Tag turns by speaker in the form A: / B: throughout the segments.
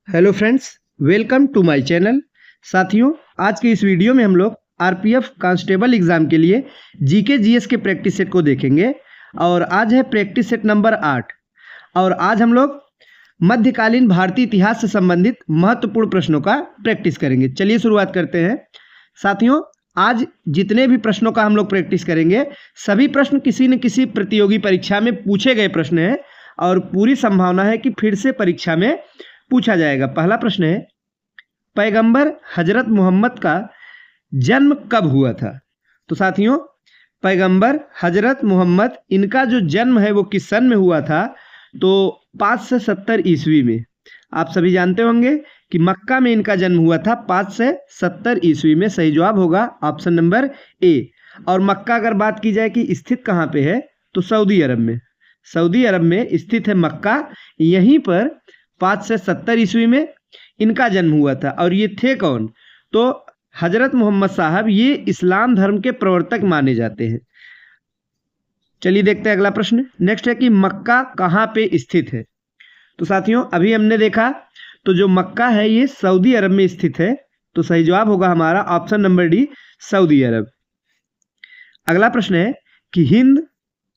A: Hello friends, welcome to my channel. साथियों, आज की इस वीडियो में हम लोग आरपीएफ कांस्टेबल एग्जाम के लिए जीके जीएस के प्रैक्टिस सेट को देखेंगे। और आज है प्रैक्टिस सेट नंबर 8। और आज हम लोग मध्यकालीन भारतीय इतिहास से संबंधित महत्वपूर्ण प्रश्नों का प्रैक्टिस करेंगे। चलिए शुरुआत करते हैं। साथियों, आज जितने भी प्रश्नों का हम लोग प्रैक्टिस करेंगे, सभी प्रश्न किसी न किसी प्रतियोगी परीक्षा में पूछे गए प्रश्न हैं और पूरी संभावना है कि फिर से परीक्षा में पूछा जाएगा। पहला प्रश्न है, पैगंबर हजरत मोहम्मद का जन्म कब हुआ था? तो साथियों, पैगंबर हजरत मोहम्मद, इनका जो जन्म है वो किस सन में हुआ था? तो 5 से 70 ईस्वी में। आप सभी जानते होंगे कि मक्का में इनका जन्म हुआ था 5 से 70 ईस्वी में। सही जवाब होगा ऑप्शन नंबर ए। और मक्का अगर बात की जाए कि स्थित कहाँ पे है, तो सऊदी अरब में। सऊदी अरब में स्थित है मक्का। यहीं पर 5 से 70 ईस्वी में इनका जन्म हुआ था। और ये थे कौन? तो हजरत मोहम्मद साहब ये इस्लाम धर्म के प्रवर्तक माने जाते हैं। चलिए देखते हैं अगला प्रश्न। नेक्स्ट है कि मक्का कहाँ पे स्थित है? तो साथियों, अभी हमने देखा तो जो मक्का है ये सऊदी अरब में स्थित है। तो सही जवाब होगा हमारा ऑप्शन नंबर डी, सऊदी अरब। अगला प्रश्न है कि हिंद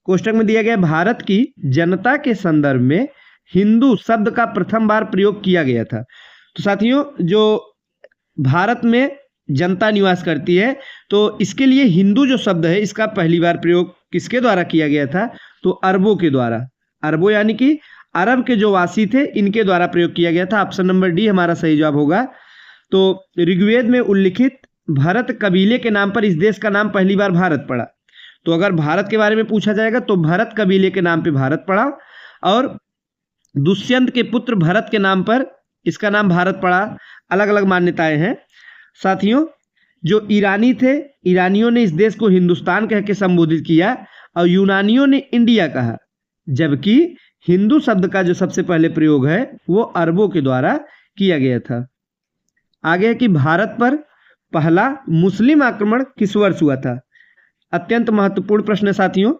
A: कोष्टक में दिया गया भारत की जनता के संदर्भ में हिंदू शब्द का प्रथम बार प्रयोग किया गया था। तो साथियों, जो भारत में जनता निवास करती है, तो इसके लिए हिंदू जो शब्द है इसका पहली बार प्रयोग किसके द्वारा किया गया था? तो अरबों के द्वारा। अरबों यानी कि अरब के जो वासी थे, इनके द्वारा प्रयोग किया गया था। ऑप्शन नंबर डी हमारा सही जवाब होगा। तो ऋग्वेद में उल्लिखित भरत कबीले के नाम पर इस देश का नाम पहली बार भारत पड़ा। तो अगर भारत के बारे में पूछा जाएगा तो भरत कबीले के नाम पे भारत पड़ा। और दुष्यंत के पुत्र भरत के नाम पर इसका नाम भारत पड़ा। अलग अलग मान्यताएं हैं। साथियों, जो ईरानी थे, ईरानियों ने इस देश को हिंदुस्तान कह के संबोधित किया और यूनानियों ने इंडिया कहा। जबकि हिंदू शब्द का जो सबसे पहले प्रयोग है वो अरबों के द्वारा किया गया था। आगे है कि भारत पर पहला मुस्लिम आक्रमण किस वर्ष हुआ था? अत्यंत महत्वपूर्ण प्रश्न है साथियों।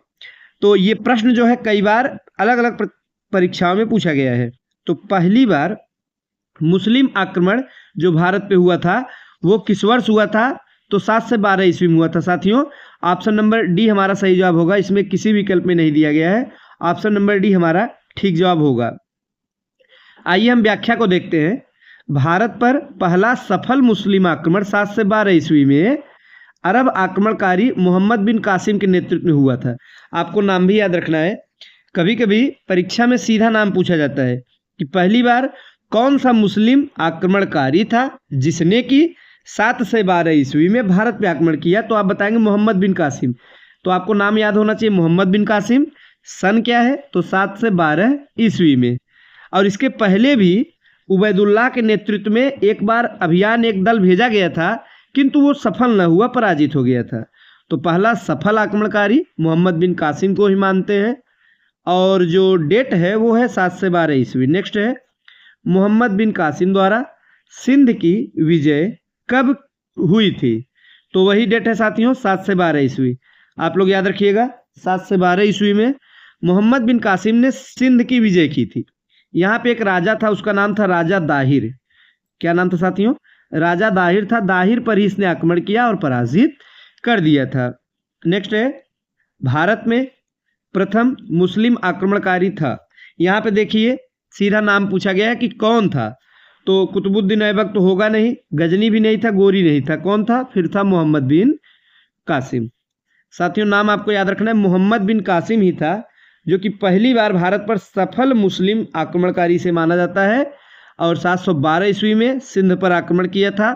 A: तो ये प्रश्न जो है कई बार अलग अलग परीक्षाओं में पूछा गया है। तो पहली बार मुस्लिम आक्रमण जो भारत पे हुआ था वो किस वर्ष हुआ था? तो 7 से 12 ईस्वी में हुआ था। साथियों, ऑप्शन नंबर डी हमारा सही जवाब होगा। इसमें किसी विकल्प में नहीं दिया गया है। ऑप्शन नंबर डी हमारा ठीक जवाब होगा। आइए हम व्याख्या को देखते हैं। भारत पर पहला सफल मुस्लिम आक्रमण 7 से 12 ईस्वी में अरब आक्रमणकारी मोहम्मद बिन कासिम के नेतृत्व में हुआ था। आपको नाम भी याद रखना है। कभी कभी परीक्षा में सीधा नाम पूछा जाता है कि पहली बार कौन सा मुस्लिम आक्रमणकारी था जिसने कि 7 से 12 ईस्वी में भारत पे आक्रमण किया? तो आप बताएंगे मोहम्मद बिन कासिम। तो आपको नाम याद होना चाहिए, मोहम्मद बिन कासिम। सन क्या है? तो 7 से 12 ईस्वी में। और इसके पहले भी उबैदुल्लाह के नेतृत्व में एक बार अभियान, एक दल भेजा गया था, किंतु वो सफल न हुआ, पराजित हो गया था। तो पहला सफल आक्रमणकारी मोहम्मद बिन कासिम को ही मानते हैं। और जो डेट है वो है 7 से 12 ईस्वी। नेक्स्ट है, मोहम्मद बिन कासिम द्वारा सिंध की विजय कब हुई थी? तो वही डेट है साथियों, 7 से 12 ईस्वी। आप लोग याद रखिएगा, 7 से 12 ईस्वी में मोहम्मद बिन कासिम ने सिंध की विजय की थी। यहाँ पे एक राजा था, उसका नाम था राजा दाहिर। क्या नाम था साथियों? राजा दाहिर था। दाहिर पर ही इसने आक्रमण किया और पराजित कर दिया था। नेक्स्ट है, भारत में प्रथम मुस्लिम आक्रमणकारी था। यहाँ पे देखिए सीधा नाम पूछा गया है कि कौन था। तो कुतुबुद्दीन ऐबक तो होगा नहीं, गजनी भी नहीं था, गोरी नहीं था। कौन था? फिर था मोहम्मद बिन कासिम। साथियों, नाम आपको याद रखना है, मोहम्मद बिन कासिम ही था जो कि पहली बार भारत पर सफल मुस्लिम आक्रमणकारी से माना जाता है। और 712 ईस्वी में सिंध पर आक्रमण किया था।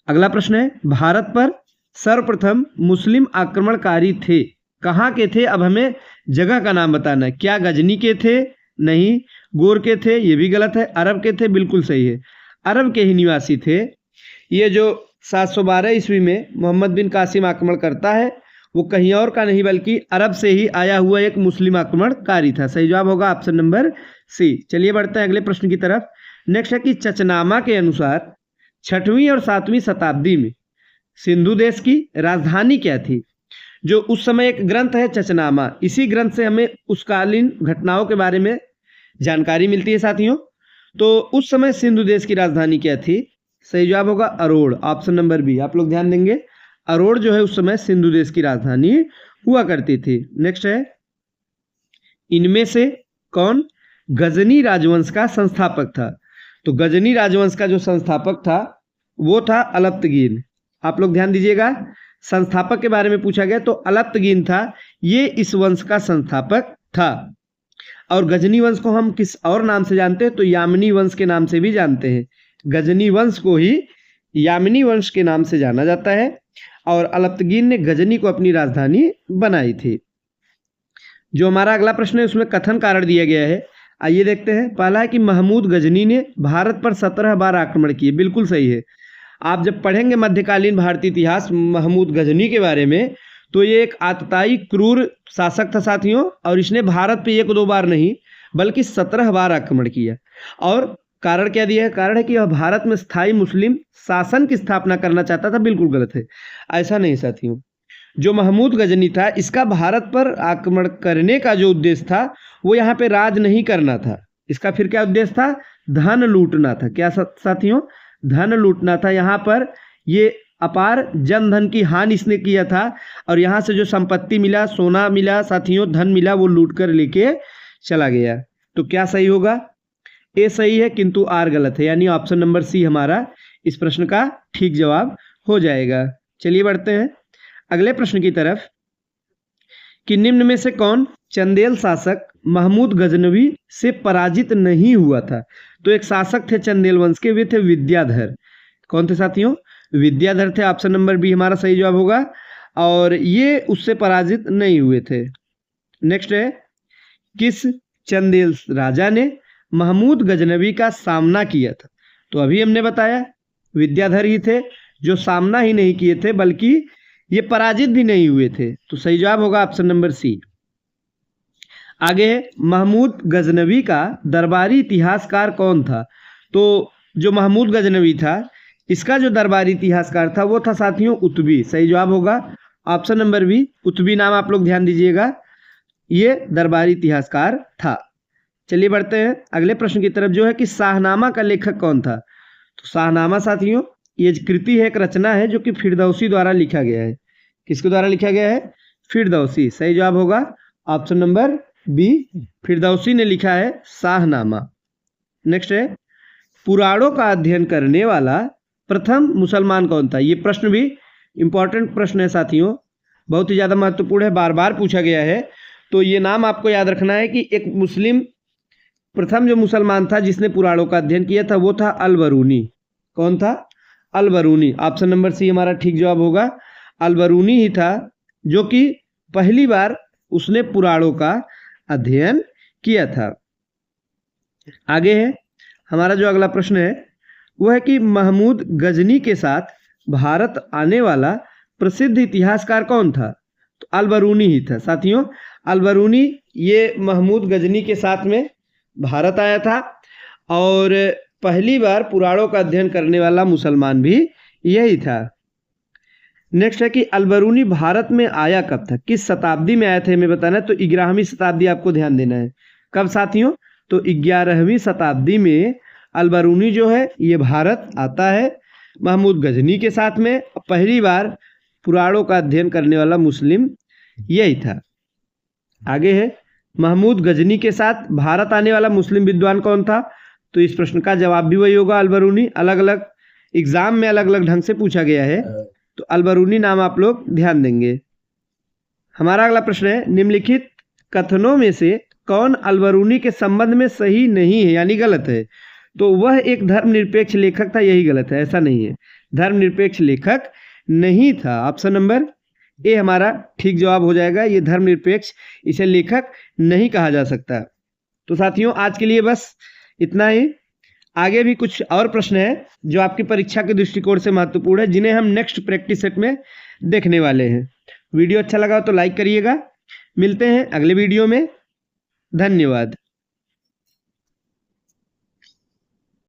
A: अगला प्रश्न है, भारत पर सर्वप्रथम मुस्लिम आक्रमणकारी थे, कहाँ के थे? अब हमें जगह का नाम बताना है। क्या गजनी के थे? नहीं। गोर के थे? ये भी गलत है। अरब के थे? बिल्कुल सही है, अरब के ही निवासी थे। ये जो 712 ईस्वी में मोहम्मद बिन कासिम आक्रमण करता है वो कहीं और का नहीं बल्कि अरब से ही आया हुआ एक मुस्लिम आक्रमणकारी था। सही जवाब होगा ऑप्शन नंबर सी। चलिए बढ़ते हैं अगले प्रश्न की तरफ। नेक्स्ट है कि चचनामा के अनुसार 6वीं और 7वीं शताब्दी में सिंधु देश की राजधानी क्या थी? जो उस समय एक ग्रंथ है चचनामा, इसी ग्रंथ से हमें उस कालीन घटनाओं के बारे में जानकारी मिलती है साथियों। तो उस समय सिंधु देश की राजधानी क्या थी? सही जवाब होगा अरोड़, ऑप्शन नंबर बी। आप लोग ध्यान देंगे, अरोड़ जो है उस समय सिंधु देश की राजधानी हुआ करती थी। नेक्स्ट है, इनमें से कौन गजनी राजवंश का संस्थापक था? तो गजनी राजवंश का जो संस्थापक था वो था अलप्तगीन। आप लोग ध्यान दीजिएगा, संस्थापक के बारे में पूछा गया तो अलप्तगीन था, ये इस वंश का संस्थापक था। और गजनी वंश को हम किस और नाम से जानते हैं? तो यामिनी वंश के नाम से भी जानते हैं। गजनी वंश को ही यामिनी वंश के नाम से जाना जाता है और अलप्तगीन ने गजनी को अपनी राजधानी बनाई थी। जो हमारा अगला प्रश्न है उसमें कथन कारण दिया गया है, आइए देखते हैं। पहला है कि महमूद गजनी ने भारत पर 17 बार आक्रमण किए। बिल्कुल सही है। आप जब पढ़ेंगे मध्यकालीन भारतीय इतिहास महमूद गजनी के बारे में तो ये एक आतताई क्रूर शासक था साथियों, और इसने भारत पे 1-2 बार नहीं बल्कि 17 बार आक्रमण किया। और कारण क्या दिया है? कारण है कि वह भारत में स्थायी मुस्लिम शासन की स्थापना करना चाहता था। बिल्कुल गलत है, ऐसा नहीं साथियों। जो महमूद गजनी था इसका भारत पर आक्रमण करने का जो उद्देश्य था वो यहाँ पे राज नहीं करना था। इसका फिर क्या उद्देश्य था? धन लूटना था। क्या साथियों? धन लूटना था। यहाँ पर ये अपार जनधन की हानि इसने किया था और यहाँ से जो संपत्ति मिला, सोना मिला साथियों, धन मिला, वो लूट कर लेके चला गया। तो क्या सही होगा? ए सही है किंतु आर गलत है, यानी ऑप्शन नंबर सी हमारा इस प्रश्न का ठीक जवाब हो जाएगा। चलिए बढ़ते हैं अगले प्रश्न की तरफ कि निम्न में से कौन चंदेल शासक महमूद गजनवी से पराजित नहीं हुआ था? तो एक शासक थे चंदेल वंश के, वे थे विद्याधर। कौन थे साथियों? विद्याधर थे। ऑप्शन नंबर बी हमारा सही जवाब होगा और ये उससे पराजित नहीं हुए थे। नेक्स्ट है, किस चंदेल राजा ने महमूद गजनवी का सामना किया था? तो अभी हमने बताया विद्याधर ही थे जो सामना ही नहीं किए थे बल्कि ये पराजित भी नहीं हुए थे। तो सही जवाब होगा ऑप्शन नंबर सी। आगे है, महमूद गजनवी का दरबारी इतिहासकार कौन था? तो जो महमूद गजनवी था इसका जो दरबारी इतिहासकार था वो था साथियों उतबी। सही जवाब होगा ऑप्शन नंबर बी, उतबी नाम आप लोग ध्यान दीजिएगा, ये दरबारी इतिहासकार था। चलिए बढ़ते हैं अगले प्रश्न की तरफ, जो है कि शाहनामा का लेखक कौन था? तो शाहनामा साथियों ये कृति है, एक रचना है जो कि फिरदौसी द्वारा लिखा गया है। किसके द्वारा लिखा गया है? फिरदौसी। सही जवाब होगा ऑप्शन नंबर बी, फिरदौसी ने लिखा है शाहनामा। नेक्स्ट है, पुराणों का अध्ययन करने वाला प्रथम मुसलमान कौन था? ये प्रश्न भी इंपॉर्टेंट प्रश्न है साथियों, बहुत ही ज़्यादा महत्वपूर्ण है, बार बार पूछा गया है। तो ये नाम आपको याद रखना है कि एक मुस्लिम प्रथम जो मुसलमान था जिसने पुराणों का अध्ययन किया था वो था अल-बरूनी। कौन था? अल-बरूनी। ऑप्शन नंबर सी हमारा ठीक जवाब होगा, अल-बरूनी ही था जो कि पहली बार उसने पुराणों का अध्ययन किया था। आगे है हमारा जो अगला प्रश्न है वो है कि महमूद गजनी के साथ भारत आने वाला प्रसिद्ध इतिहासकार कौन था? तो अल-बरूनी ही था साथियों। अल-बरूनी ये महमूद गजनी के साथ में भारत आया था और पहली बार पुराणों का अध्ययन करने वाला मुसलमान भी यही था। नेक्स्ट है कि अल-बरूनी भारत में आया कब था? किस शताब्दी में आया था हमें बताना है। तो 11वीं शताब्दी आपको ध्यान देना है। कब साथियों? तो 11वीं शताब्दी में अल-बरूनी जो है ये भारत आता है महमूद गजनी के साथ में। पहली बार पुराणों का अध्ययन करने वाला मुस्लिम यही था। आगे है, महमूद गजनी के साथ भारत आने वाला मुस्लिम विद्वान कौन था? तो इस प्रश्न का जवाब भी वही होगा, अल-बरूनी। अलग अलग एग्जाम में अलग अलग ढंग से पूछा गया है, तो अल-बरूनी नाम आप लोग ध्यान देंगे। हमारा अगला प्रश्न है, निम्नलिखित कथनों में से कौन अल-बरूनी के संबंध में सही नहीं है यानी गलत है? तो वह एक धर्मनिरपेक्ष लेखक था, यही गलत है, ऐसा नहीं है, धर्मनिरपेक्ष लेखक नहीं था। ऑप्शन नंबर ए हमारा ठीक जवाब हो जाएगा, ये धर्मनिरपेक्ष, इसे लेखक नहीं कहा जा सकता। तो साथियों आज के लिए बस इतना ही। आगे भी कुछ और प्रश्न है जो आपकी परीक्षा के दृष्टिकोण से महत्वपूर्ण है, जिन्हें हम नेक्स्ट प्रैक्टिस सेट में देखने वाले हैं। वीडियो अच्छा लगा तो लाइक करिएगा। मिलते हैं अगले वीडियो में। धन्यवाद।